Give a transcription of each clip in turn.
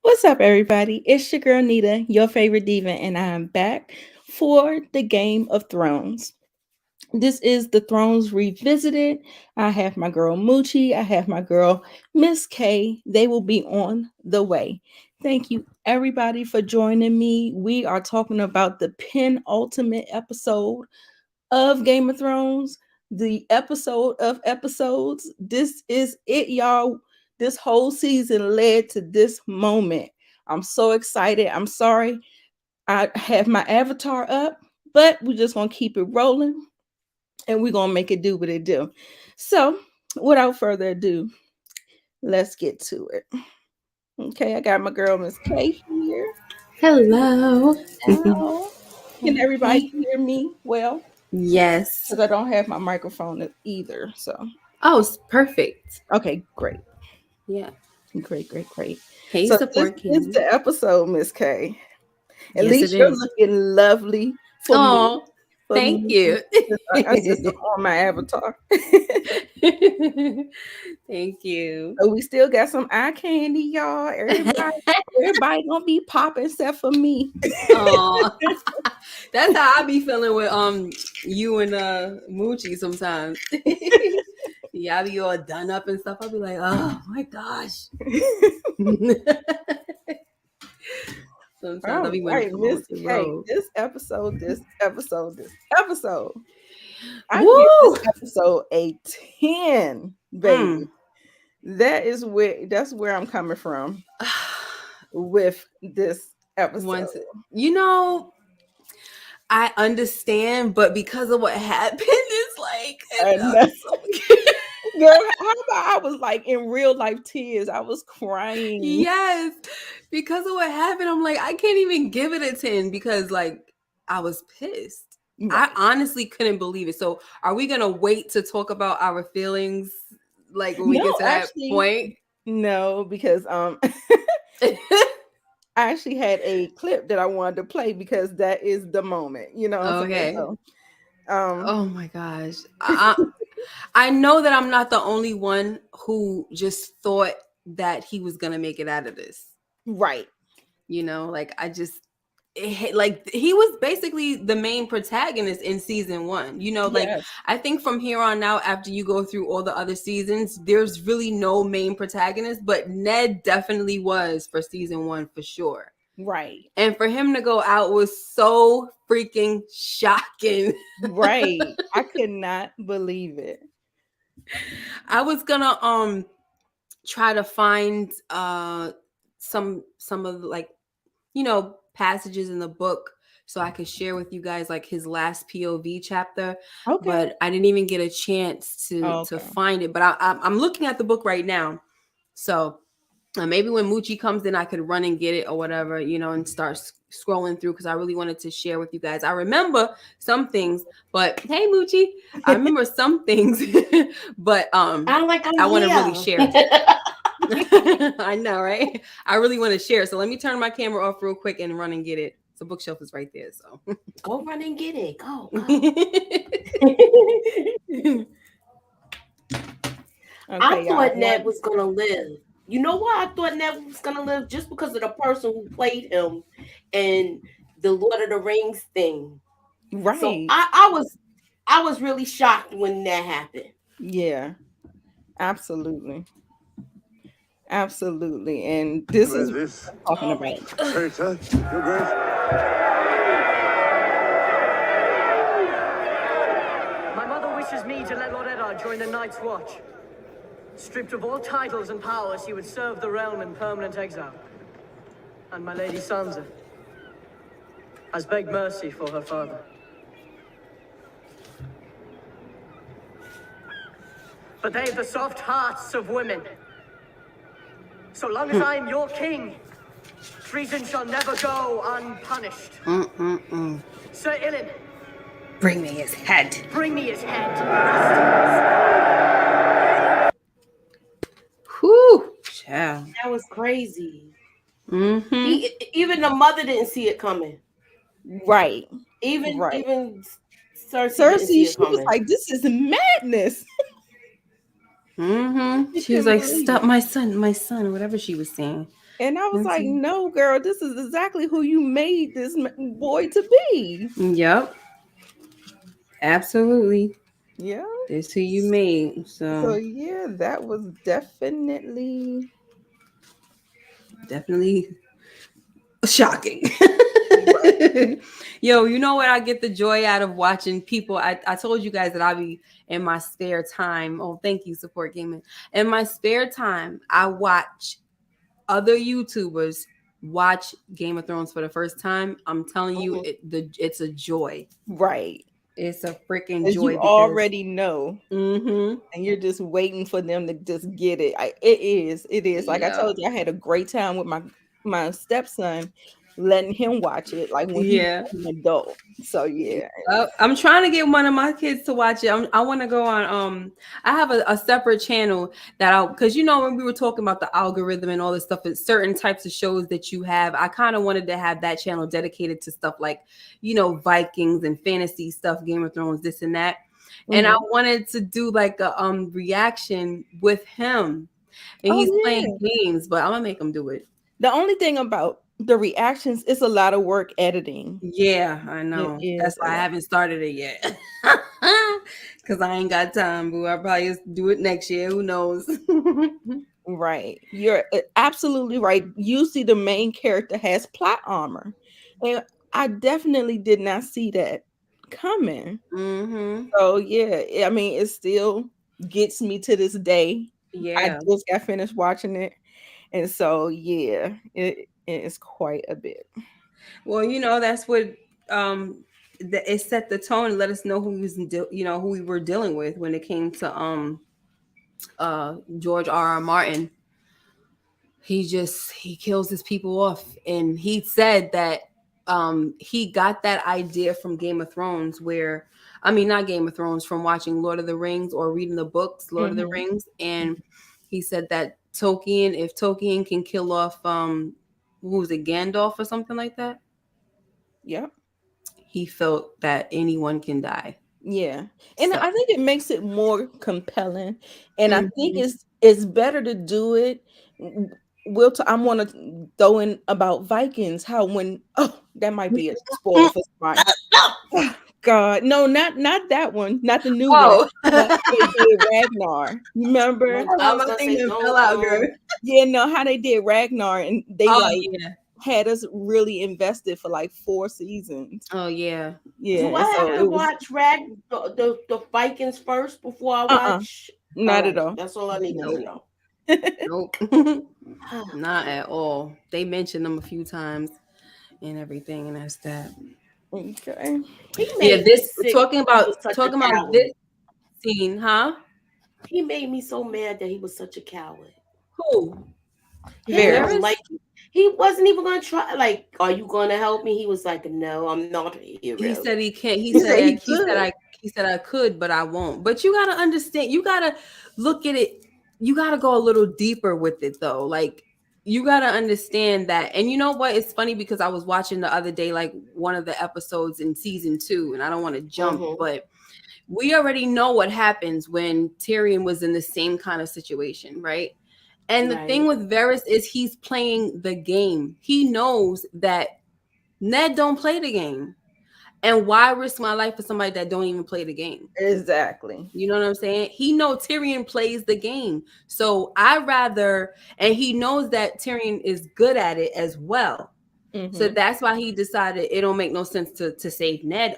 What's up, everybody? It's your girl Nita, your favorite diva, and I'm back for the Game of Thrones. This is the Thrones Revisited. I have my girl Moochie, I have my girl Miss K. They will be on the way. Thank you, everybody, for joining me. We are talking about the penultimate episode of Game of Thrones, the episode of episodes. This is it, y'all. This whole season led to this moment. I'm so excited. I'm sorry I have my avatar up, but we're just gonna keep it rolling and we're gonna make it do what it do. So, without further ado, let's get to it. Okay, I got my girl Miss K here. Hello. Now, can everybody Hey. hear me well? Yes. Because I don't have my microphone either. So, Oh, it's perfect. okay, great. Yeah. Great. Hey, So this support is King. the episode, Miss K. At Yes, it least you're is. looking lovely for me. Oh, thank you. That's just on my avatar. Thank you. So we still got some eye candy, y'all. Everybody gonna be popping except for me. Oh, that's how I be feeling with you and Moochie sometimes. Yeah, I be all done up and stuff. I'll be like, oh my gosh. Sometimes I'll All be wanting to right, come Miss off the K. road. This episode. I give Woo! this episode a 10, baby. That's where I'm coming from with this episode. Once, you know, I understand, but because of what happened, it's like Girl, how about I was like in real life tears? I was crying. yes, because of what happened, I'm like, I can't even give it a 10 because like I was pissed. Right. I honestly couldn't believe it. So are we gonna wait to talk about our feelings like when we get to that point? No, because I actually had a clip that I wanted to play because that is the moment, you know what I'm saying? Okay. So, Oh my gosh. I know that I'm not the only one who just thought that he was gonna make it out of this. Right. You know, like like he was basically the main protagonist in season 1. You know, like Yes. I think from here on out, after you go through all the other seasons, there's really no main protagonist, but Ned definitely was for season 1 for sure. Right. And for him to go out was so freaking shocking. Right. I could not believe it. I was gonna try to find some of the, like, you know, passages in the book so I could share with you guys like his last POV chapter. Okay. But I didn't even get a chance to find it. But I'm looking at the book right now, so maybe when Moochie comes in, I could run and get it or whatever, you know, and start scrolling through because I really wanted to share with you guys. I remember some things, but hey, Moochie, I remember some things, but I want to really share. I know, right? I really want to share. So let me turn my camera off real quick and run and get it. The bookshelf is right there, so go run and get it. Go. I thought Ned was gonna live. You know why I thought Ned was gonna live? Just because of the person who played him in the Lord of the Rings thing. Right. So I was really shocked when that happened. Yeah. Absolutely. And this is talking about. Your Grace. My mother wishes me to let Lord Eddard join the Night's Watch. Stripped of all titles and powers, he would serve the realm in permanent exile. And my lady Sansa has begged mercy for her father. But they have the soft hearts of women. So long as I am your king, treason shall never go unpunished. Sir Ilyn, bring me his head. Bring me his head. Whew, child. That was crazy. Mm-hmm. Even the mother didn't see it coming. Right. Even Cersei she was like, this is madness. Mm-hmm. She was like, stop my son, whatever she was saying. And I was like, no, girl, this is exactly who you made this boy to be. Yep. Absolutely. Yeah. That's who you made. So yeah, that was definitely shocking. Yo, you know what I get the joy out of watching people? I told you guys that I'll be in my spare time. Oh, thank you, Support Gaming. In my spare time, I watch other YouTubers watch Game of Thrones for the first time. I'm telling you, it's a joy. Right. It's a freaking joy. You already know. And you're just waiting for them to just get it. It is. Like I told you, I had a great time with my stepson, letting him watch it like when he was an adult. So yeah. I'm trying to get one of my kids to watch it. I want to go on I have a separate channel that because when we were talking about the algorithm and all this stuff, it's certain types of shows that you have. I kind of wanted to have that channel dedicated to stuff like Vikings and fantasy stuff, Game of Thrones, this and that. And I wanted to do like a reaction with him, and he's playing games, but I'm gonna make him do it. The only thing about the reactions, it's a lot of work editing. Yeah, I know. That's why I haven't started it yet. Because I ain't got time, boo. I'll probably just do it next year. Who knows? Right. You're absolutely right. Usually the main character has plot armor. And I definitely did not see that coming. So yeah, I mean, it still gets me to this day. Yeah. I just got finished watching it. And so yeah, it is quite a bit. Well, that's what it set the tone and let us know who we were dealing with when it came to George R.R. Martin. He kills his people off, and he said that he got that idea from Game of Thrones, not Game of Thrones, from watching Lord of the Rings or reading the books Lord of the Rings, and he said that if Tolkien can kill off who was it, Gandalf or something like that? Yeah. He felt that anyone can die. Yeah. And I think it makes it more compelling. And I think it's better to do it. I want to throw in about Vikings, how that might be a spoiler for somebody. God, no, not that one, not the new one. They did Ragnar. Remember? I think that fell out, girl. Yeah, no, how they did Ragnar, and they had us really invested for like 4 seasons. Oh yeah, yeah. Do I have to watch the Vikings first before I watch? Not at all. That's all I need to know. Nope, not at all. They mentioned them a few times and everything, and that's that. Okay. Yeah, talking about this scene, huh? He made me so mad that he was such a coward. Who? He wasn't even going to try. Like, are you going to help me? He was like, no, I'm not a hero. He said he can't. He said I could, but I won't. But you got to understand. You got to look at it. You got to go a little deeper with it, though. Like, you got to understand that. And you know what? It's funny because I was watching the other day, like one of the episodes in season 2, and I don't want to jump, but we already know what happens when Tyrion was in the same kind of situation, right? And the thing with Varys is he's playing the game. He knows that Ned don't play the game. And why risk my life for somebody that don't even play the game? Exactly. You know what I'm saying? He knows Tyrion plays the game. So and he knows that Tyrion is good at it as well. So that's why he decided it don't make no sense to save Ned.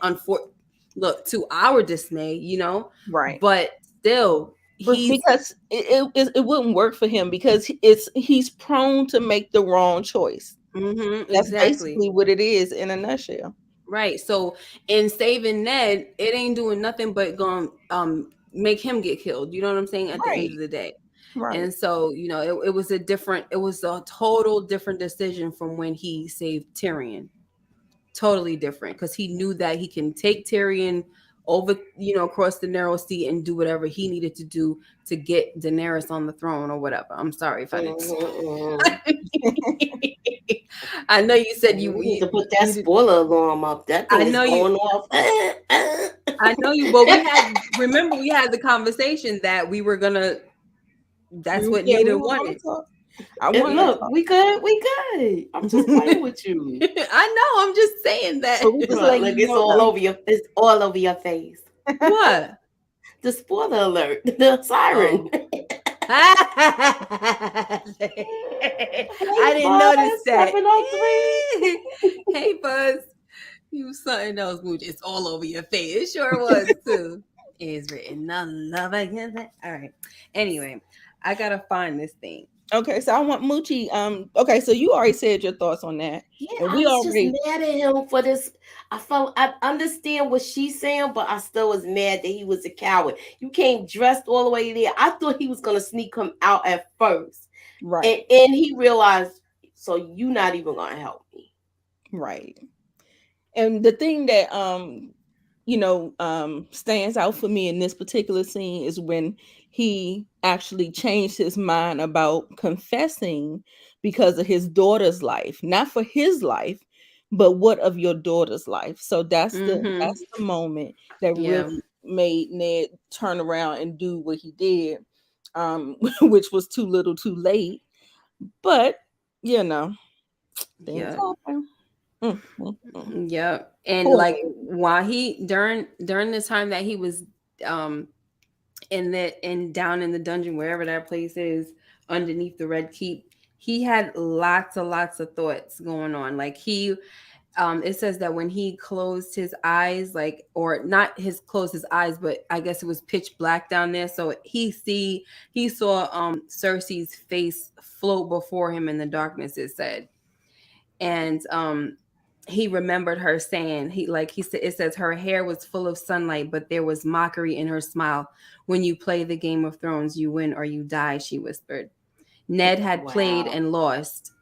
Look, to our dismay, Right. But still, because it wouldn't work for him because he's prone to make the wrong choice. That's basically what it is in a nutshell. Right. So in saving Ned, it ain't doing nothing but going make him get killed. You know what I'm saying? At the end of the day. Right. And so, it was a total different decision from when he saved Tyrion. Totally different, because he knew that he can take Tyrion over, across the narrow sea and do whatever he needed to do to get Daenerys on the throne or whatever. I'm sorry if I didn't. I know you said you need to put that spoiler alarm up. That thing is going off. I know you, but we had the conversation that we were gonna. That's what Nita wanted. Look, we good. I'm just playing with you. I know. I'm just saying that. Look, it's all over your. It's all over your face. What? The spoiler alert. The siren. Oh. I didn't notice that. 703. Hey, Buzz. You something else, Mooch. It's all over your face. It sure was, too. It's written on love against it. All right. Anyway, I got to find this thing. Okay, so I want Moochie. Okay, so you already said your thoughts on that. Yeah, I was just mad at him for this. I understand what she's saying, but I still was mad that he was a coward. You came dressed all the way there. I thought he was gonna sneak him out at first, right? And he realized, so you not even gonna help me, right? And the thing that stands out for me in this particular scene is when he actually changed his mind about confessing because of his daughter's life, not for his life, but what of your daughter's life. So that's the moment that really made Ned turn around and do what he did, which was too little, too late. But things happen. Yep. And like while he during the time that he was down in the dungeon, wherever that place is, underneath the Red Keep, he had lots of thoughts going on. Like he it says that when he closed his eyes, like, or not closed his eyes, but I guess it was pitch black down there, so he saw Cersei's face float before him in the darkness, it said. And he remembered her saying, it says her hair was full of sunlight, but there was mockery in her smile. When you play the Game of Thrones, you win or you die, she whispered. Ned had played and lost.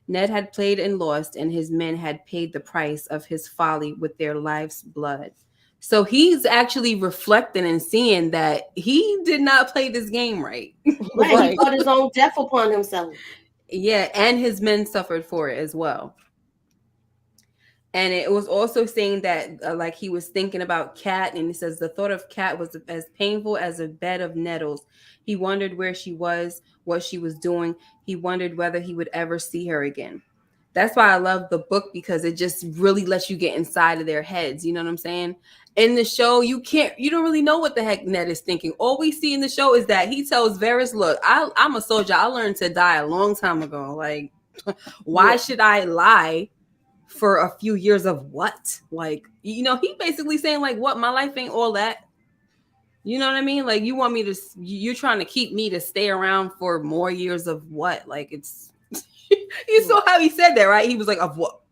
Ned had played and lost, and his men had paid the price of his folly with their life's blood. So he's actually reflecting and seeing that he did not play this game right. Right. He brought his own death upon himself. Yeah, and his men suffered for it as well. And it was also saying that like he was thinking about Kat, and he says the thought of Kat was as painful as a bed of nettles. He wondered where she was, what she was doing. He wondered whether he would ever see her again. That's why I love the book, because it just really lets you get inside of their heads. You know what I'm saying? In the show, you don't really know what the heck Ned is thinking. All we see in the show is that he tells Varys, look, I'm a soldier. I learned to die a long time ago. Like, why should I lie for a few years of what? Like, he basically saying like, what, my life ain't all that. You know what I mean? Like, you're trying to keep me to stay around for more years of what? Like, it's, you saw how he said that, right? He was like, of what?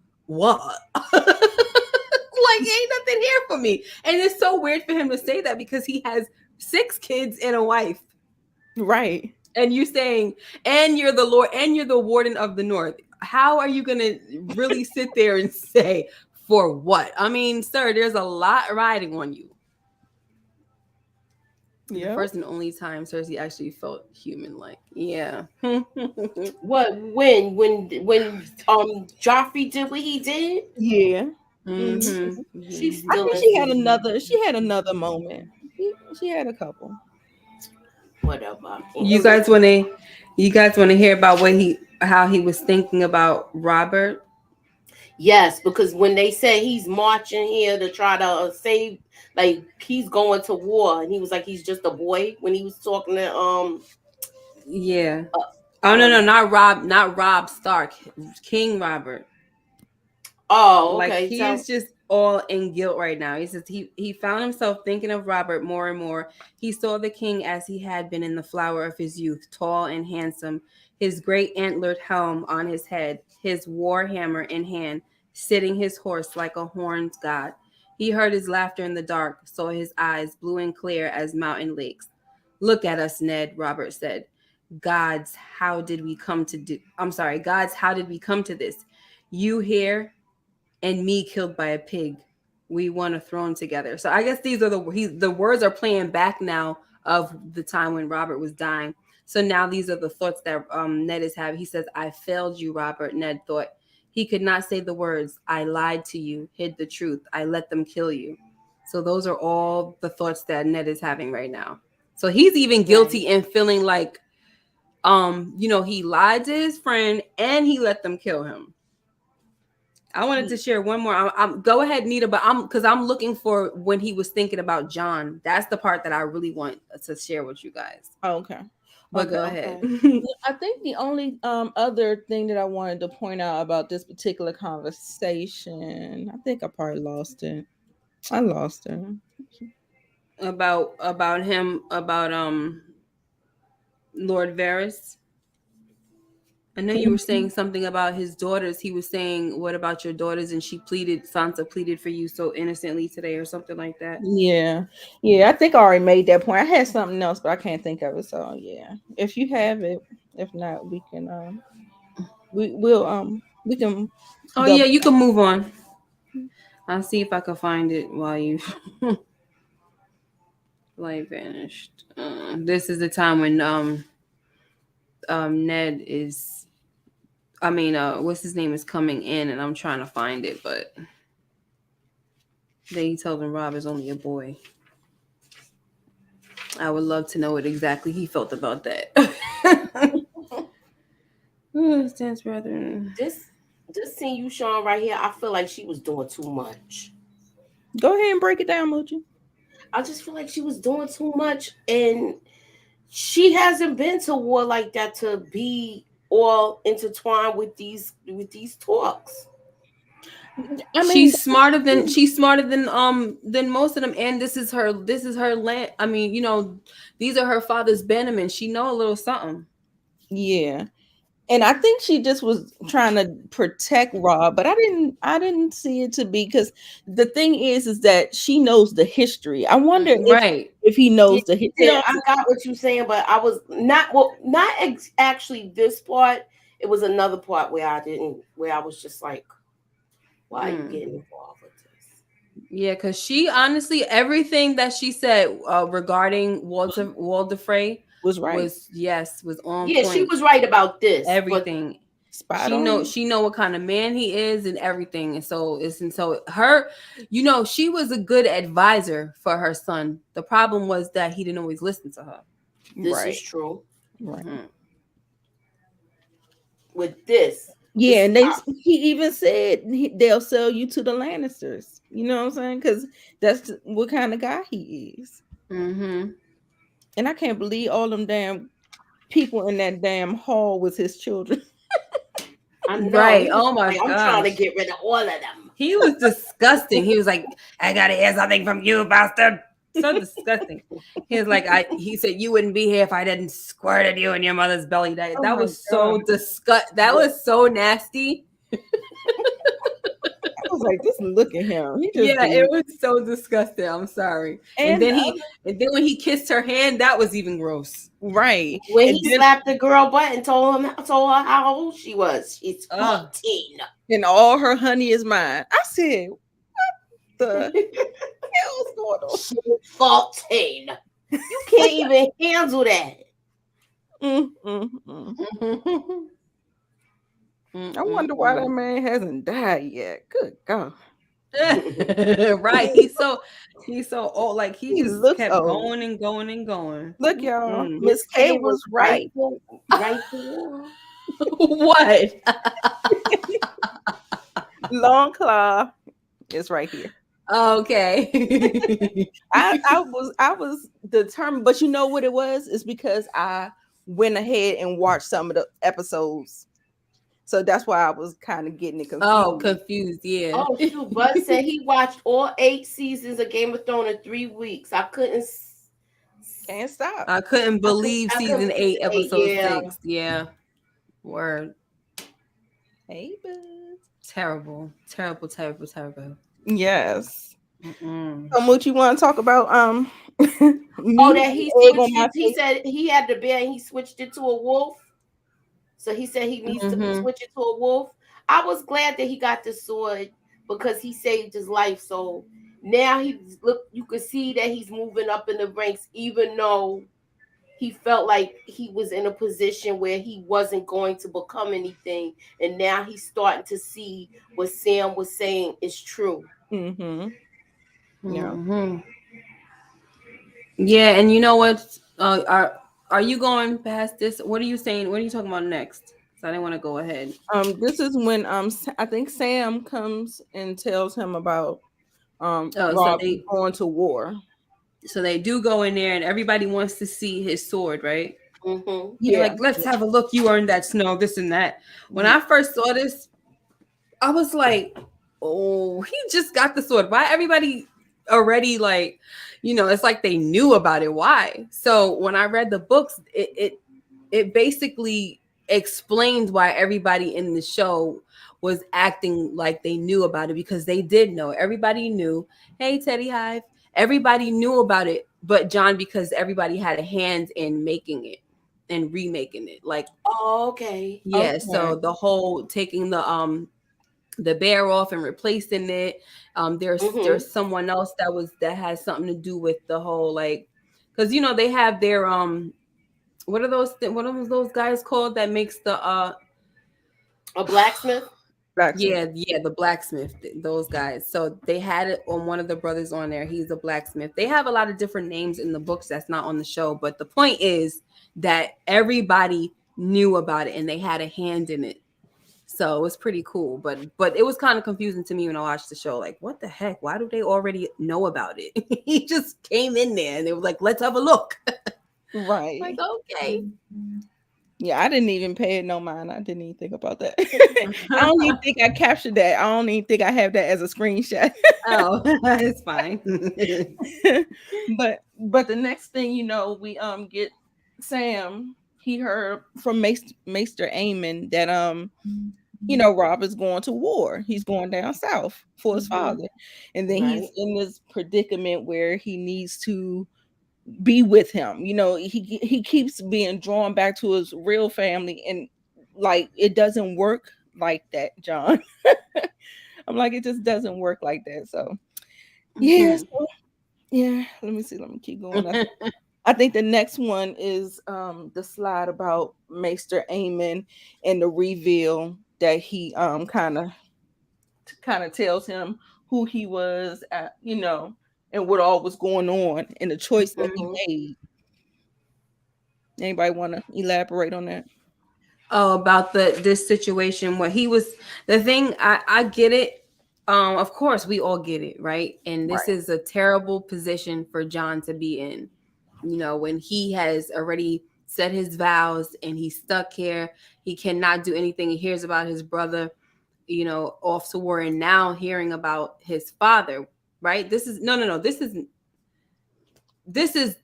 Like, ain't nothing here for me. And it's so weird for him to say that, because he has 6 kids and a wife. Right. And you saying, and you're the Lord, and you're the Warden of the North. How are you going to really sit there and say, for what? I mean, sir, there's a lot riding on you. Yeah. The first and only time Cersei actually felt human-like. Yeah. What? When Joffrey did what he did? Yeah. Mm-hmm. I think she had another moment. She had a couple. Whatever. You guys want to hear about how he was thinking about Robert? Yes, because when they said he's marching here to try to save, like he's going to war, and he was like he's just a boy when he was talking to no, not Robb Stark, King Robert. Oh, okay. Like, he is just all in guilt right now. He says he found himself thinking of Robert more and more. He saw the king as he had been in the flower of his youth, tall and handsome, his great antlered helm on his head, his war hammer in hand, sitting his horse like a horned god. He heard his laughter in the dark, saw his eyes blue and clear as mountain lakes. Look at us, Ned, Robert said. Gods, how did we come to this? You here and me killed by a pig. We won a throne together. So I guess these are the words are playing back now of the time when Robert was dying. So now these are the thoughts that Ned is having. He says, I failed you, Robert, Ned thought. He could not say the words, I lied to you, hid the truth. I let them kill you. So those are all the thoughts that Ned is having right now. So he's even guilty and feeling like, he lied to his friend and he let them kill him. I wanted to share one more. I'm go ahead, Nita, but I'm looking for when he was thinking about John. That's the part that I really want to share with you guys. Okay. But go ahead. I think the only other thing that I wanted to point out about this particular conversation, I think I probably lost it. I lost it. About him, about Lord Varys. I know you were saying something about his daughters. He was saying, "What about your daughters?" And Sansa pleaded for you so innocently today, or something like that. Yeah, I think I already made that point. I had something else, but I can't think of it. So yeah, if you have it, if not, we can we can. Oh yeah, you can move on. I'll see if I can find it while you light vanished. This is the time when Ned is, what's his name, is coming in, and I'm trying to find it, but then he tells him Robb is only a boy. I would love to know what exactly he felt about that. Stands rather. This scene you showing right here, I feel like she was doing too much. Go ahead and break it down, Moochie. I just feel like she was doing too much, and she hasn't been to war like that to be all intertwined with these talks. I mean, she's smarter than most of them, and this is her land. I mean, these are her father's bannermen. She know a little something. Yeah. And I think she just was trying to protect Robb, but I didn't see it to be, because the thing is that she knows the history. I wonder if he knows the history. Yeah, I got what you're saying, but I was not actually this part. It was another part where I was just like, why are you getting involved with this? Yeah, because she honestly, everything that she said regarding Walder Frey was right. Was on point. She was right about this. Everything. She know what kind of man he is and everything. And so her, she was a good advisor for her son. The problem was that he didn't always listen to her. This is true. Right. With this. Yeah, and he even said they'll sell you to the Lannisters. You know what I'm saying? Because that's what kind of guy he is. Mm-hmm. And I can't believe all them damn people in that damn hall with his children. I know. Right. Oh my God. I'm trying to get rid of all of them. He was disgusting. He was like, I gotta hear something from you, bastard. So disgusting. He was like, he said you wouldn't be here if I didn't squirt at you in your mother's belly. That was so disgusting. That was so nasty. I was like, just look at him. It was so disgusting. I'm sorry. And then when he kissed her hand, that was even gross. Right. When he slapped the girl butt and told her how old she was. She's 14. And all her honey is mine. I said, what the hell's going on? She's 14. You can't even handle that. I wonder why that man hasn't died yet. Good God. Right. He's so old. Like he just kept old. going and going and going. Look, y'all. Miss K was right. Right there. What? Long claw is right here. Okay. I was determined, but you know what it was? It's because I went ahead and watched some of the episodes. So that's why I was kind of getting it confused. Oh, confused, yeah. Oh, shoot. Bud said he watched all 8 seasons of Game of Thrones in 3 weeks. I can't stop. I couldn't believe season 8, episode 6. Yeah. Word. Hey, bud. Terrible. Yes. So much you want to talk about? That he said he had the bear and he switched it to a wolf. So he said he needs to switch it to a wolf. I was glad that he got the sword because he saved his life. So now you could see that he's moving up in the ranks, even though he felt like he was in a position where he wasn't going to become anything. And now he's starting to see what Sam was saying is true. Mm-hmm. Yeah. Yeah, and you know what? Are you going past this? What are you saying? What are you talking about next? So I didn't want to go ahead. This is when I think Sam comes and tells him about Oh, Rob going to war. so they do go in there, and everybody wants to see his sword, right? Mm-hmm. They're Yeah. like, let's have a look. You earned that snow, this and that. When I first saw this, I was like, oh, he just got the sword. Why everybody already like, it's like they knew about it. Why? So when I read the books, it basically explains why everybody in the show was acting like they knew about it, because they did know. Everybody knew. Hey, Teddy Hive. Everybody knew about it, but John, because everybody had a hand in making it and remaking it. Like, Oh, okay. yeah. Okay. So the whole taking the bear off and replacing it. Mm-hmm. There's someone else that has something to do with the whole, like, because they have their what are those guys called that makes the A blacksmith. Blacksmith. yeah, the blacksmith, those guys. So they had it on one of the brothers on there. He's a blacksmith. They have a lot of different names in the books that's not on the show, but the point is that everybody knew about it and they had a hand in it. So it was pretty cool, but it was kind of confusing to me when I watched the show. Like, what the heck? Why do they already know about it? He just came in there and they were like, "Let's have a look." Right. Like, okay. Yeah, I didn't even pay it no mind. I didn't even think about that. I don't even think I captured that. I don't even think I have that as a screenshot. Oh, it's fine. But the next thing we get Sam. He heard from Maester Aemon that Robb is going to war. He's going down south for his Mm-hmm. father, and then he's Right. in this predicament where he needs to be with him. He keeps being drawn back to his real family, and like it doesn't work like that, John. I'm like, it just doesn't work like that. So yeah, Mm-hmm. yeah. Let me see. Let me keep going. I think the next one is the slide about Maester Aemon and the reveal that he kind of tells him who he was at, and what all was going on and the choice that he Mm-hmm. made. Anybody want to elaborate on that? Oh, about this situation, what he was, the thing, I get it. Of course we all get it, right? And this Right. is a terrible position for John to be in, when he has already said his vows and he's stuck here. He cannot do anything. He hears about his brother, off to war, and now hearing about his father, right? This is no, this is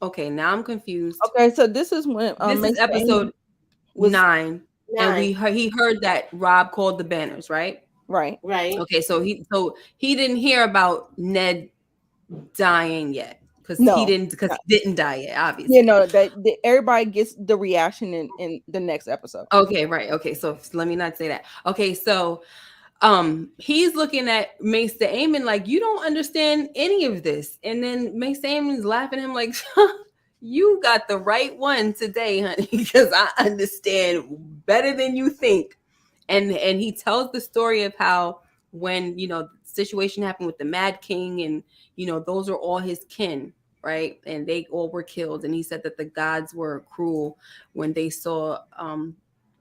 okay. Now I'm confused. Okay, so this is when This is Maester Aemon episode was 9, and Nine. he heard that Robb called the banners, right? right. Right. Okay, so he didn't hear about Ned dying yet, because No, he didn't die yet, you obviously. know that everybody gets the reaction in the next episode. Okay, right. Okay, so let me not say that. Okay, so he's looking at Mace Aemon like, you don't understand any of this, and then Mace Aemon's laughing at him like, you got the right one today, honey, because I understand better than you think. And he tells the story of how, when the situation happened with the Mad King, and those are all his kin, right, and they all were killed, and he said that the gods were cruel when they saw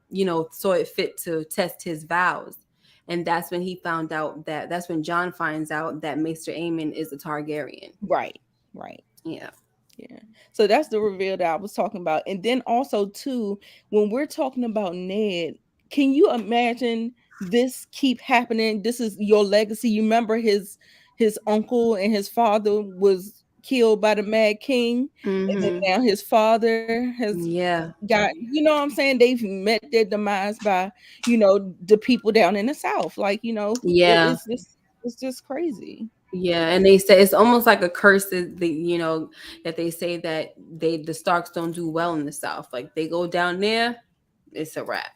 it fit to test his vows. And that's when he found out that's when John finds out that Maester Aemon is a Targaryen. Right, right. Yeah. Yeah. So that's the reveal that I was talking about. And then also too, when we're talking about Ned, can you imagine this keep happening? This is your legacy. You remember his uncle and his father was killed by the Mad King, and then Mm-hmm. now his father has Yeah. got, what I'm saying, they've met their demise by, the people down in the South. Like, Yeah. it's just crazy. Yeah. And they say it's almost like a curse that that they say that the Starks don't do well in the South. Like, they go down there, it's a wrap.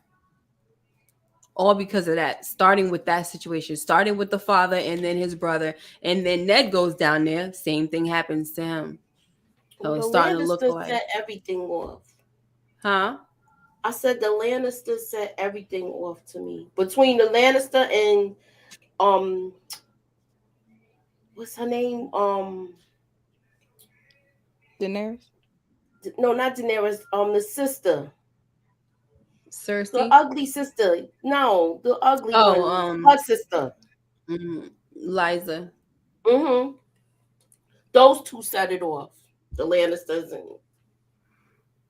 All because of that, starting with that situation, starting with the father and then his brother, and then Ned goes down there, same thing happens to him. So Well, the it's starting to look Lannisters like, set everything off. huh? I said the Lannisters set everything off to me. Between the Lannister and um what's her name? Daenerys? No, not Daenerys. The sister, Cersei. the ugly sister. No, the ugly Oh, one. Her sister. Liza. Mm-hmm. Those two set it off. The Lannisters and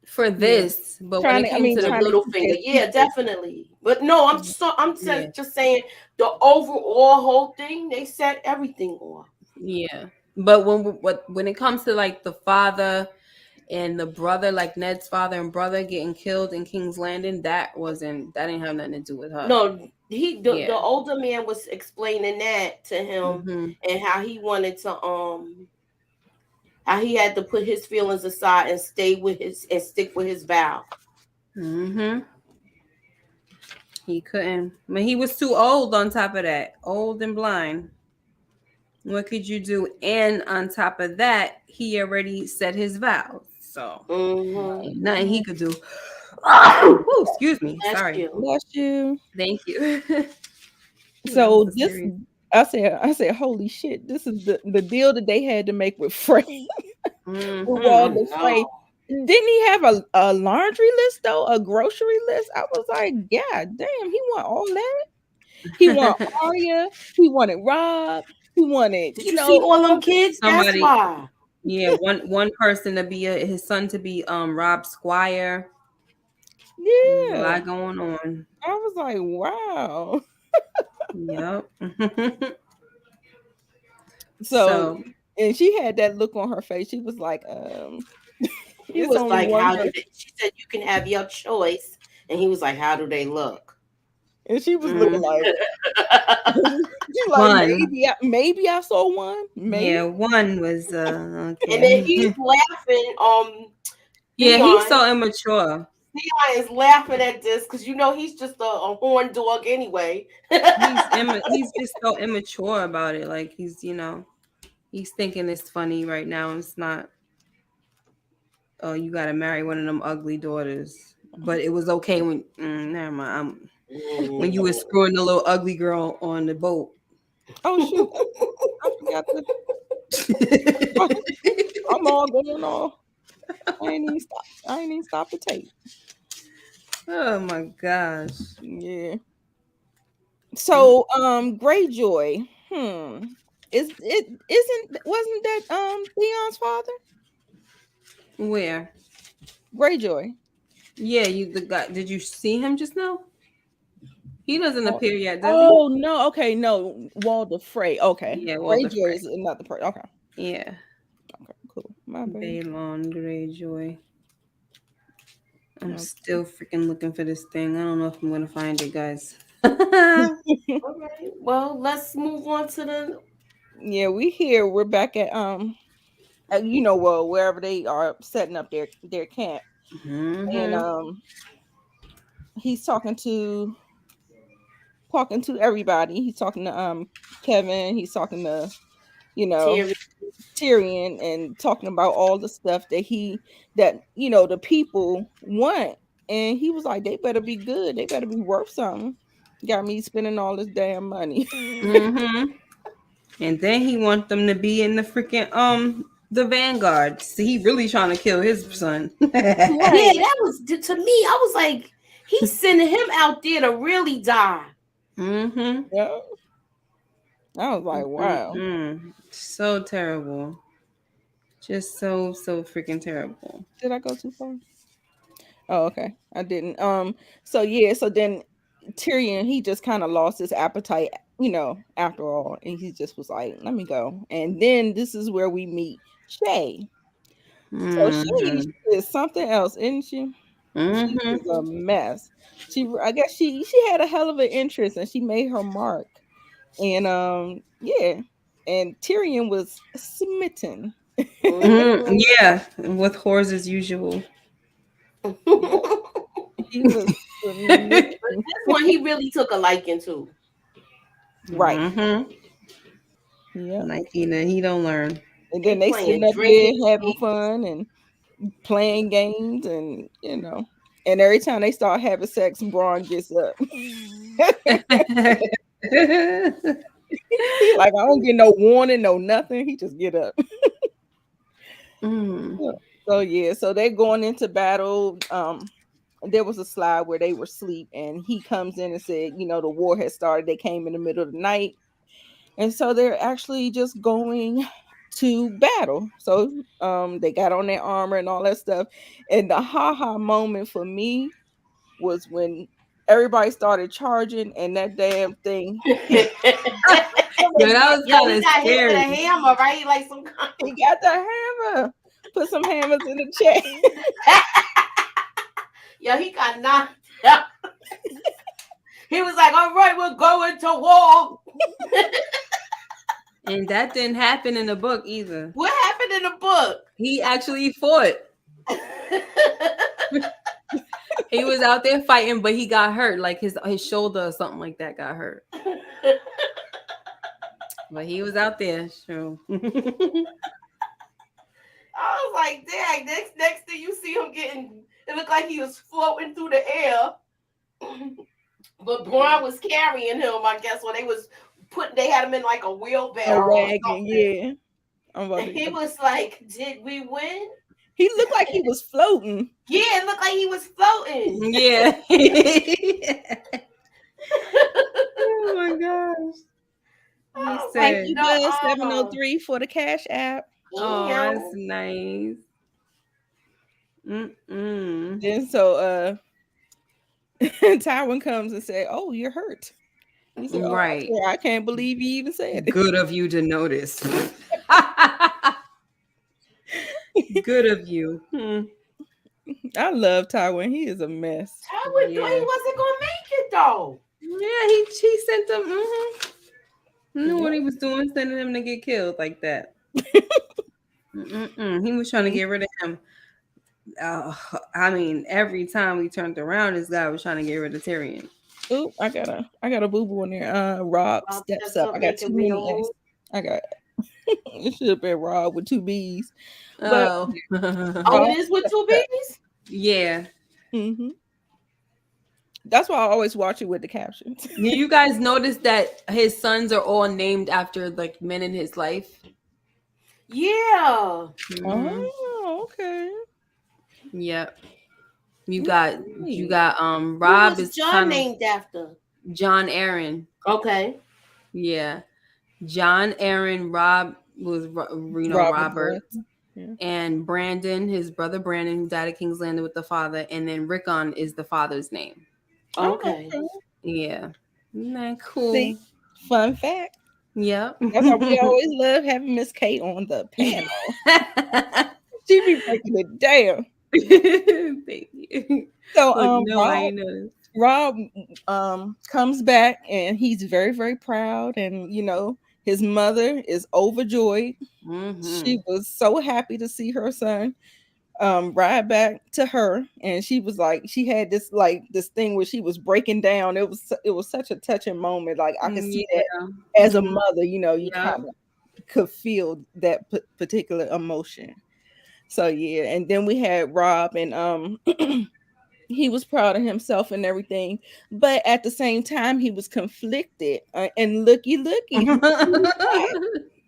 For this, but when Trying it to, I came mean, to the the trying to little keep finger. their Yeah, secret. definitely. But no, I'm yeah, just saying the overall whole thing. They set everything off. yeah. But when it comes to like the father and the brother, like Ned's father and brother getting killed in King's Landing, that didn't have nothing to do with her. No, the Yeah. older man was explaining that to him and how he wanted to how he had to put his feelings aside and stick with his vow. He couldn't. But he was too old on top of that. Old and blind. What could you do? And on top of that, he already said his vows. So ain't nothing he could do. Ooh, excuse me. Bless Sorry. you. Bless you. Thank you. So this, I said, holy shit! This is the deal that they had to make with Frey. With Walder Frey. Didn't he have a laundry list though? A grocery list? I was like, yeah, damn, he want all that. He want Arya. He wanted Robb. He wanted, Did you see all them kids? That's somebody. why. Yeah, one person to be his son to be Robb Squire. Yeah, There's a lot going on. I was like, wow. Yep. So, and she had that look on her face. She was like, he was like, how do they? She said you can have your choice, and he was like, how do they look? And she was looking like, she's like, maybe I saw one. Maybe. Yeah, one was okay. And then he's laughing. Yeah, he's so immature. Leon is laughing at this because he's just a horn dog anyway. he's just so immature about it. Like he's thinking it's funny right now. It's not. Oh, you gotta marry one of them ugly daughters. But it was okay when never mind. When you were screwing the little ugly girl on the boat. Oh shoot! I forgot I'm all going off. I ain't even stop the tape. Oh my gosh. Yeah. So Greyjoy. Wasn't that Theon's father? Where? Greyjoy. Yeah, the guy. Did you see him just now? He doesn't appear yet, does he? Oh no, okay, no. Walder Frey. Okay. Yeah, Walder Greyjoy is another person. Okay. Yeah. Okay, cool. My bad. Baelor Greyjoy. I'm still freaking looking for this thing. I don't know if I'm gonna find it, guys. All right. Well, let's move on to the. Yeah, we're back at wherever they are setting up their camp. And he's talking to everybody. He's talking to Kevin, he's talking to Tyrion, and talking about all the stuff that the people want. And he was like, they better be good, they better be worth something. Got me spending all this damn money. And then he wants them to be in the freaking the Vanguard. See, he really trying to kill his son. Yeah, that was to me. I was like, he's sending him out there to really die. Yeah. I was like, wow. So terrible. Just so freaking terrible. Did I go too far? Oh, okay. I didn't. So then Tyrion, he just kind of lost his appetite, after all. And he just was like, let me go. And then this is where we meet Shay. So she is something else, isn't she? She is a mess. I guess she had a hell of an interest and she made her mark. And yeah. And Tyrion was smitten. Yeah, with whores as usual. He was this one he really took a liking to. Right. Yeah. Like he don't learn. And then they sitting up there having fun and playing games, and and every time they start having sex, Braun gets up. Like, I don't get no warning, no nothing. He just get up. So So yeah, so they're going into battle. There was a slide where they were asleep, and he comes in and said, the war had started. They came in the middle of the night, and so they're actually just going to battle. So they got on their armor and all that stuff. And the haha moment for me was when everybody started charging, and that damn thing. Yeah, that was kind he of got hit with a scary. hammer, right? Like some kind He got the hammer. Put some hammers in the chat. Yo, he got knocked out. He was like, all right, we're going to war. And that didn't happen in the book either. What happened in the book? He actually fought. He was out there fighting, but he got hurt. Like his shoulder or something like that got hurt. But he was out there, sure. I was like, dang, next thing you see him getting, it looked like he was floating through the air. But Braun was carrying him, I guess, when they had him in like a wheelbarrow. A wagon, yeah. And he was like, did we win? He looked like he was floating. Yeah, it looked like he was floating. Yeah. Oh my gosh. I was said, you know, 703 for the Cash App. Oh, that's nice. Then so Tywin comes and said, "Oh, you're hurt." He said, "Oh, right. I can't believe you even said it." Good of you to notice. Good of you. I love Tywin. He is a mess. Tywin knew he wasn't gonna make it though. Yeah, he sent him. Knew what he was doing, sending him to get killed like that. He was trying to get rid of him. I mean, every time we turned around, this guy was trying to get rid of Tyrion. Oh, I got a boo boo in there. Robb steps up. I got too many X's. I got it should have been Robb with 2 B's. But, it is with 2 B's? Yeah. Mm-hmm. That's why I always watch it with the captions. Do you guys notice that his sons are all named after like men in his life? Yeah. Oh, okay. Yep. You got Robb Who was is John named after? John Aaron. Okay. Yeah. John Aaron, Robb was Robert. Yeah. And Brandon, his brother Brandon, who died at King's Landing with the father, and then Rickon is the father's name. Okay. Yeah. Isn't that cool? See, fun fact. Yep. That's why we always love having Miss Kate on the panel. She be breaking it down. Thank you. So Robb comes back and he's very, very proud, and his mother is overjoyed. Mm-hmm. She was so happy to see her son ride back to her, and she was like, she had this thing where she was breaking down. It was such a touching moment. Like I could see that as a mother, you kind of could feel that particular emotion. So yeah, and then we had Robb, and he was proud of himself and everything, but at the same time he was conflicted. And looky,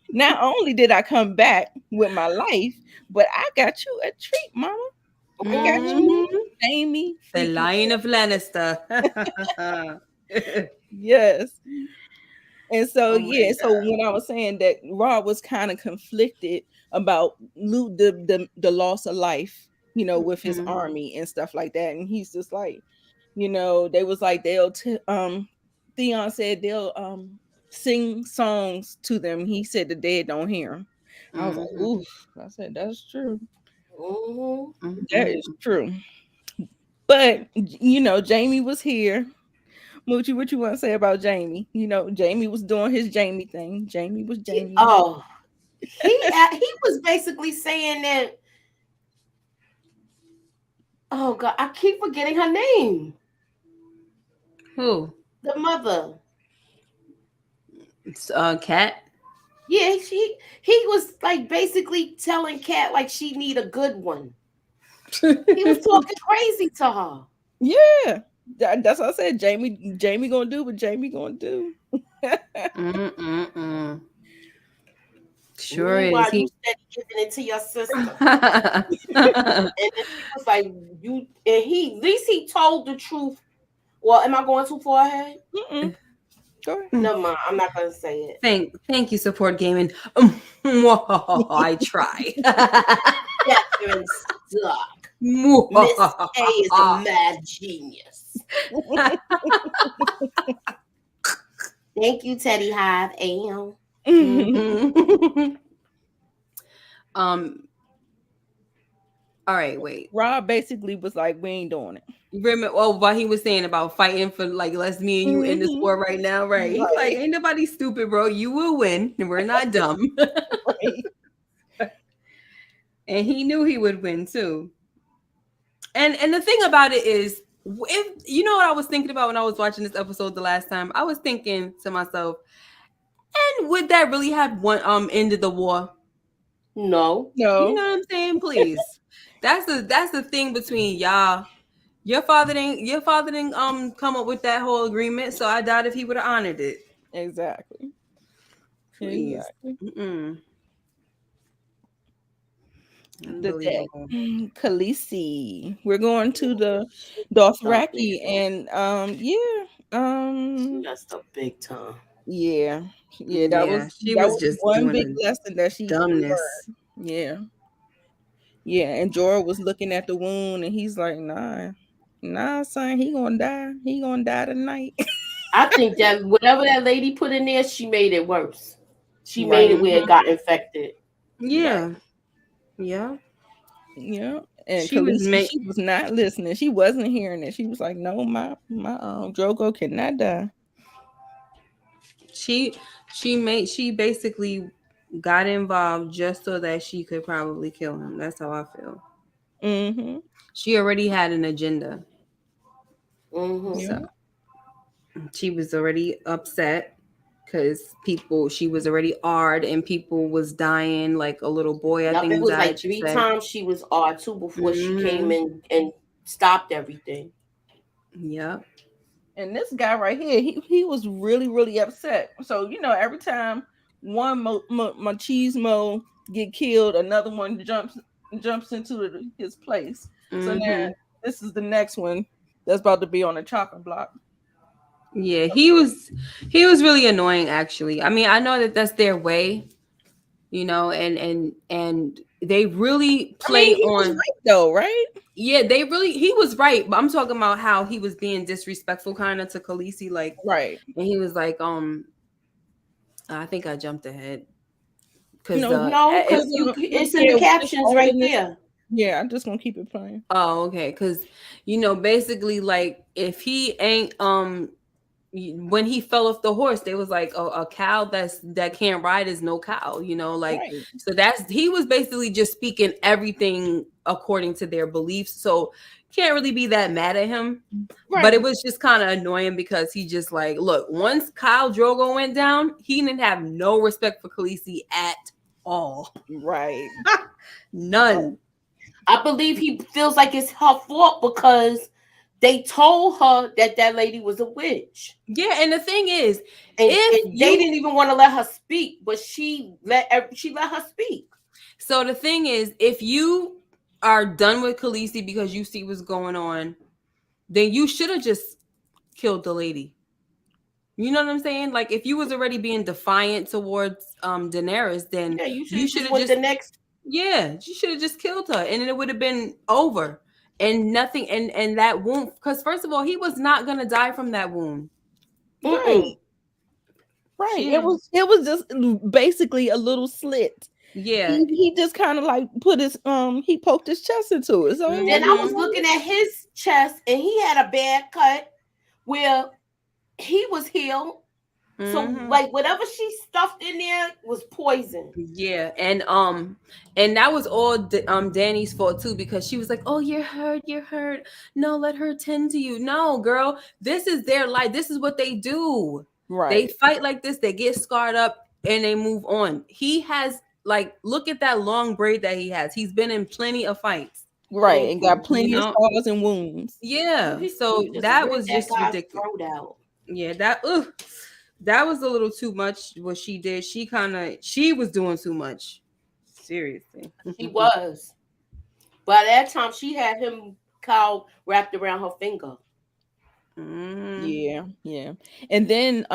not only did I come back with my life, but I got you a treat, Mama. I got you, Jamie, the Lion of Lannister. Yes. And so so when I was saying that Robb was kind of conflicted about the loss of life, with his army and stuff like that, and he's just like, they was like Theon said they'll sing songs to them. He said the dead don't hear him. I was like, oof. I said that's true. That is true. But Jamie was here. Moochie, what you want to say about Jamie? Jamie was doing his Jamie thing. Jamie was Jamie. Oh, he was basically saying that. Oh God, I keep forgetting her name. Who? The mother. It's Kat. Yeah, he was like basically telling Kat like she need a good one. He was talking crazy to her. Yeah. That's what I said. Jamie gonna do what Jamie gonna do. Sure Meanwhile, is. you said giving it to your sister. And then she was like, you and he at least he told the truth. Well, am I going too far ahead? Go ahead. Never mind. I'm not gonna say it. Thank you, Support Gaming. I try. Catherine suck. Miss K is a mad genius. Thank you, Teddy Hive. AM. All right, wait. Robb basically was like, we ain't doing it. Remember, what he was saying about fighting for like let's me and you in this war right now, right? He's like, ain't nobody stupid, bro. You will win, and we're not dumb. And he knew he would win too. And the thing about it is, if you know what I was thinking about when I was watching this episode the last time, I was thinking to myself, and would that really have ended the war? No. You know what I'm saying? Please. That's the thing between y'all. Your father didn't come up with that whole agreement, so I doubt if he would have honored it. Exactly. Please. Exactly. The deck. Khaleesi. We're going to the Dothraki, and she messed up big time. Yeah, that was just one big lesson that she dumbness. Learned. Yeah, and Jorah was looking at the wound, and he's like, nah, son, he gonna die tonight. I think that whatever that lady put in there, she made it worse. She made it where it got infected. Yeah. Yeah. Yeah. And she was not listening. She wasn't hearing it. She was like, no, my Drogo cannot die. She basically got involved just so that she could probably kill him. That's how I feel. Mm-hmm. She already had an agenda. Mm-hmm. So she was already upset because she was already awed and people was dying like a little boy. I think it was like 3 times she was awed too before she came in and stopped everything. Yep. And this guy right here, he was really, really upset. So, every time one machismo get killed, another one jumps into his place. So now this is the next one that's about to be on the chopping block. Yeah, he was really annoying, actually. I mean, I know that that's their way, and they really play he was right though, right? Yeah, he was right, but I'm talking about how he was being disrespectful kind of to Khaleesi, like, right. And he was like, I think I jumped ahead because it's in the captions right there. Yeah, I'm just gonna keep it playing. Oh, okay, because basically, like, if he ain't when he fell off the horse, they was like, a cow that can't ride is no cow, So he was basically just speaking everything according to their beliefs. So can't really be that mad at him. Right. But it was just kind of annoying because he just like, look, once Khal Drogo went down, he didn't have no respect for Khaleesi at all. Right. None. I believe he feels like it's her fault because they told her that lady was a witch. Yeah, and the thing is, and they didn't even want to let her speak, but she let her speak. So the thing is, if you are done with Khaleesi because you see what's going on, then you should have just killed the lady. You know what I'm saying? Like, if you was already being defiant towards Daenerys, then you should have just the next. Yeah, you should have just killed her, and it would have been over. And nothing, and that wound, because first of all, he was not gonna die from that wound. Right. It was just basically a little slit. Yeah. He just kind of like put his he poked his chest into it. So then I was looking at his chest, and he had a bad cut where he was healed. So like whatever she stuffed in there was poison. Yeah, and that was all Dany's fault too, because she was like, "Oh, you're hurt. No, let her tend to you." No, girl, this is their life. This is what they do. Right? They fight like this. They get scarred up and they move on. He has look at that long braid that he has. He's been in plenty of fights. Right, and got plenty of scars and wounds. Yeah, so that was just ridiculous. Yeah, that That was a little too much what she did. She was doing too much. Seriously. She was. By that time, she had him cow wrapped around her finger. Yeah, yeah. And then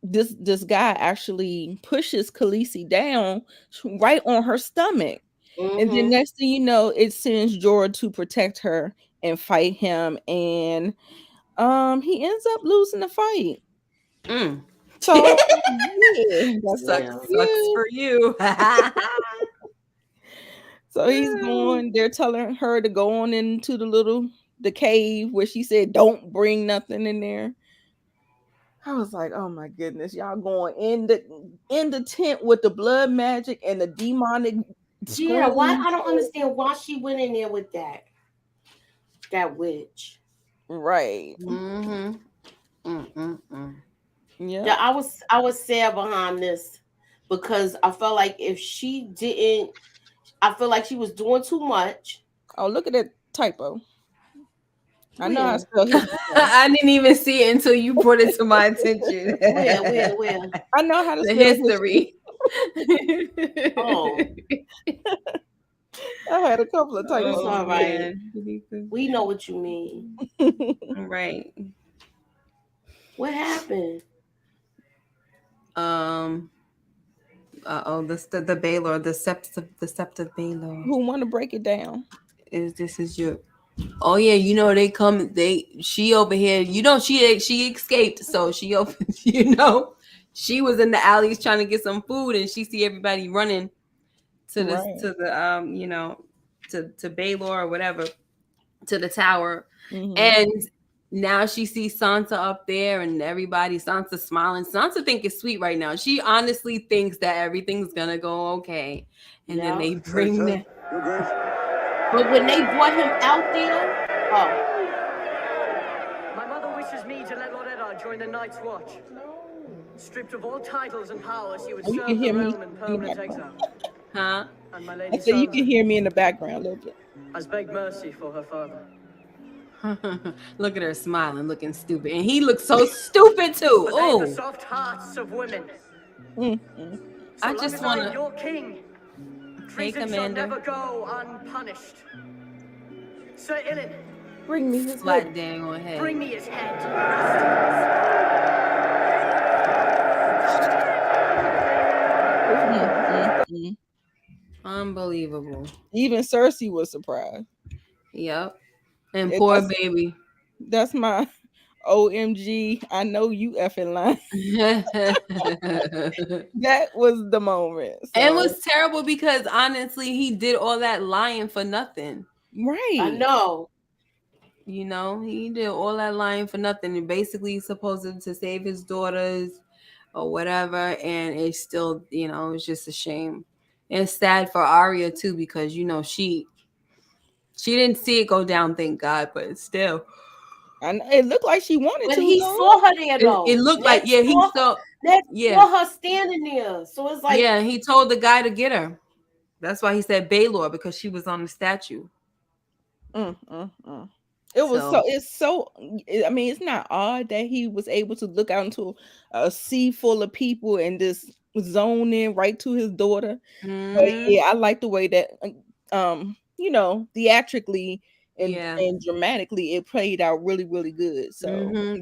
this guy actually pushes Khaleesi down right on her stomach. And then next thing you know, it sends Jorah to protect her and fight him, and he ends up losing the fight. So yeah, that's up to Sucks you. for you. So he's going, they're telling her to go on into the cave where she said don't bring nothing in there. I was like, oh my goodness, y'all going in the tent with the blood magic and the demonic Yeah, why? scream. I don't understand why she went in there with that witch. Right. Yeah, I was sad behind this because I felt like if she didn't, I feel like she was doing too much. Oh, look at that typo. I know how to Where? spell his. I didn't even see it until you brought it to my attention. Where? I know how to The spell history. Oh, I had a couple of typos. it's all right. Man. We know what you mean. Right. What happened? The Baelor, the sept of Baelor. Who want to break it down? This is your. Oh yeah, she over here. She escaped, so she opened. She was in the alleys trying to get some food, and she see everybody running to to Baelor or whatever, to the tower, and now she sees Sansa up there, and Sansa smiling. Sansa think it's sweet right now. She honestly thinks that everything's gonna go okay, and then they bring that. But when they brought him out there, My mother wishes me to let Lord Eddard join the Night's Watch. Stripped of all titles and powers, he would serve the realm in permanent exile. Huh? And my lady So you can Sansa hear me in the background a little bit. has begged mercy for her father. Look at her smiling, looking stupid, and he looks so stupid too. But they have the Oh, soft hearts of women. So I long just as I am wanna. your king. Hey, Treason shall Commander. never go unpunished. Sir Ilyn, Bring me his Flat head. dang on head. bring me his head. Unbelievable. Even Cersei was surprised. Yep. And Yeah, poor baby. That's my OMG. I know you effing lying. That was the moment. So. It was terrible because honestly, he did all that lying for nothing. Right. I know. He did all that lying for nothing, and basically supposed to save his daughters or whatever. And it's still, it's just a shame. And it's sad for Arya too because she didn't see it go down, thank God, but still. And it looked like she wanted But to. he saw her there though. It looked like he saw. Saw her standing there. So it's like he told the guy to get her. That's why he said Baelor, because she was on the statue. It was I mean, it's not odd that he was able to look out into a sea full of people and just zone in right to his daughter. But yeah, I like the way that theatrically and dramatically it played out really, really good. So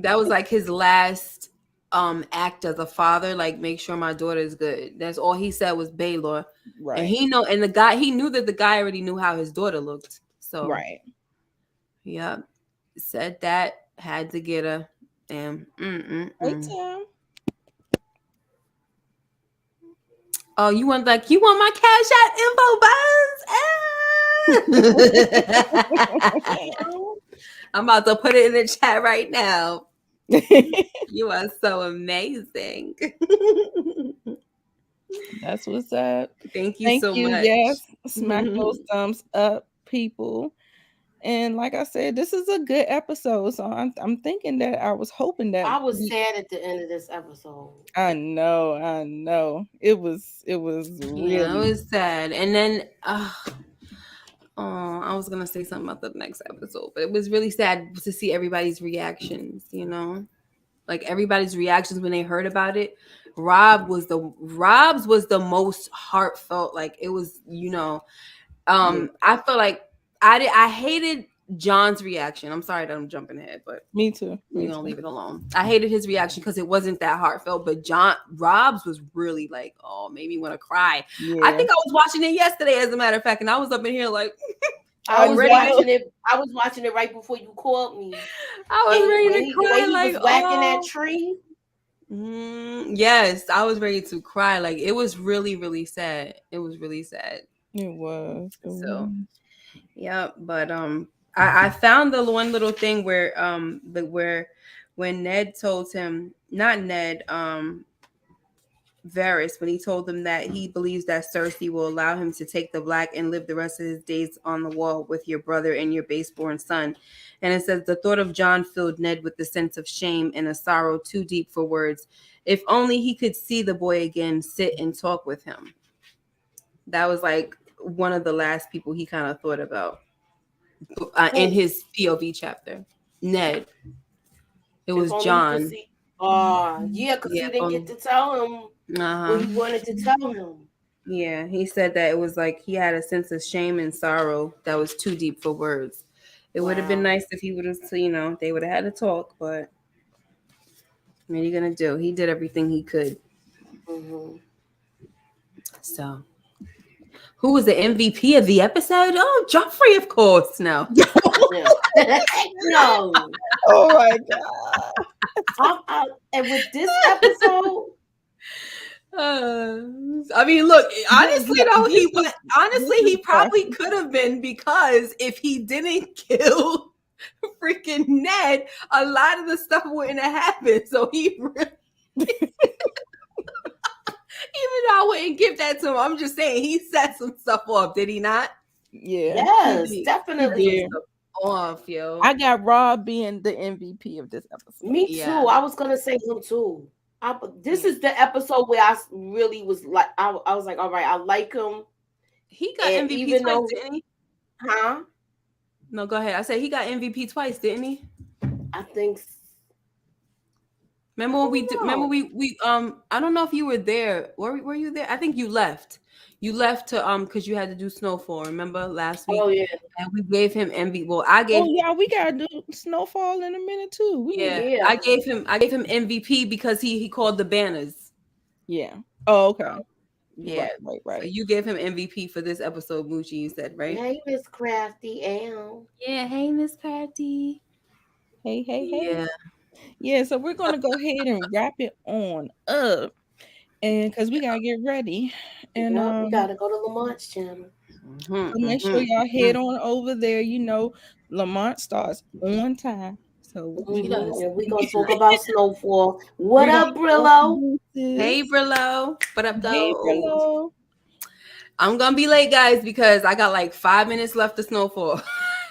that was like his last act as a father, like make sure my daughter is good. That's all he said was Baelor. Right. And he knew that the guy already knew how his daughter looked. So right. Yeah, said that, had to get her, and Oh, you want my Cash App info, buzz? I'm about to put it in the chat right now. You are so amazing. That's what's up. Thank you so much. Yes, smack those thumbs up, people. And like I said, this is a good episode. So I'm thinking that I was hoping that I was sad at the end of this episode. I know. It was really it was sad. And then I was gonna say something about the next episode, but it was really sad to see everybody's reactions, like everybody's reactions when they heard about it. Rob's was the most heartfelt. Like it was, I felt like I hated John's reaction. I'm sorry that I'm jumping ahead, but me too. We're gonna leave it alone. I hated his reaction because it wasn't that heartfelt, but Rob's was really like, oh, made me want to cry. Yeah. I think I was watching it yesterday, as a matter of fact, and I was up in here like I was watching it right before you called me. I was ready to cry. When he was whacking that tree. Yes, I was ready to cry. Like it was really, really sad. It was really sad. It was. Yeah, but I found the one little thing where when Ned told him, not Ned, Varys, when he told him that he believes that Cersei will allow him to take the black and live the rest of his days on the wall with your brother and your baseborn son. And it says the thought of Jon filled Ned with a sense of shame and a sorrow too deep for words. If only he could see the boy again, sit and talk with him. That was like one of the last people he kind of thought about in his POV chapter. Ned. It was Jon. Yeah, because he didn't get to tell him what he wanted to tell him. Yeah, he said that it was like he had a sense of shame and sorrow that was too deep for words. It would have been nice if he would have, they would have had a talk, but what are you gonna do? He did everything he could. So, who was the MVP of the episode? Oh, Joffrey, of course. No. No. Oh my god. And with this episode, I mean, look, honestly, he probably could have been, because if he didn't kill freaking Ned, a lot of the stuff wouldn't have happened. So he really, even though I wouldn't give that to him, I'm just saying he set some stuff off, did he not? Yeah. Yes, definitely. Off, yo. I got Robb being the MVP of this episode. Me too. I was gonna say him too. This is the episode where I really was like, I was like, all right, I like him. He got MVP twice, didn't he? Huh? No, go ahead. I said he got MVP twice, didn't he? I think. Remember when we I don't know if you were there. Were you there? I think you left. You left to because you had to do Snowfall. Remember last week? Oh yeah. And we gave him MVP. Well, I gave. Oh yeah, we gotta do Snowfall in a minute too. Yeah. I gave him MVP because he called the banners. Yeah. Oh okay. Yeah. Right. So you gave him MVP for this episode, Moochie. You said, right? Hey, Miss Crafty L. Yeah. Hey, Miss Crafty. Hey. Yeah. Yeah. So we're gonna go ahead and wrap it on up. And because we gotta get ready, and we gotta go to Lamont's channel. So make sure y'all head on over there. Lamont starts on time, so he does. And we're gonna talk about Snowfall. What up, Brillo? Hey, Brillo. What up, though? Hey, Brillo. I'm gonna be late, guys, because I got like 5 minutes left of Snowfall.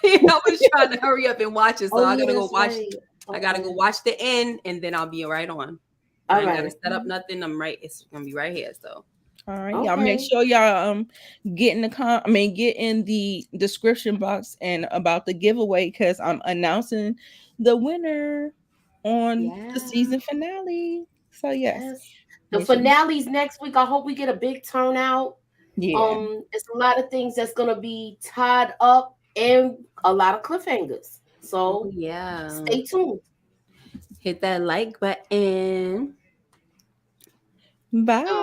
I was trying to hurry up and watch it, so I gotta go watch. Right. I gotta go watch the end, and then I'll be right on. I ain't gotta set up nothing. I'm right. It's gonna be right here. So, all right, y'all make sure y'all get in the description box and about the giveaway, because I'm announcing the winner on the season finale. So yes. The finale's next week. I hope we get a big turnout. Yeah. It's a lot of things that's gonna be tied up and a lot of cliffhangers. So stay tuned. Hit that like button. Bye.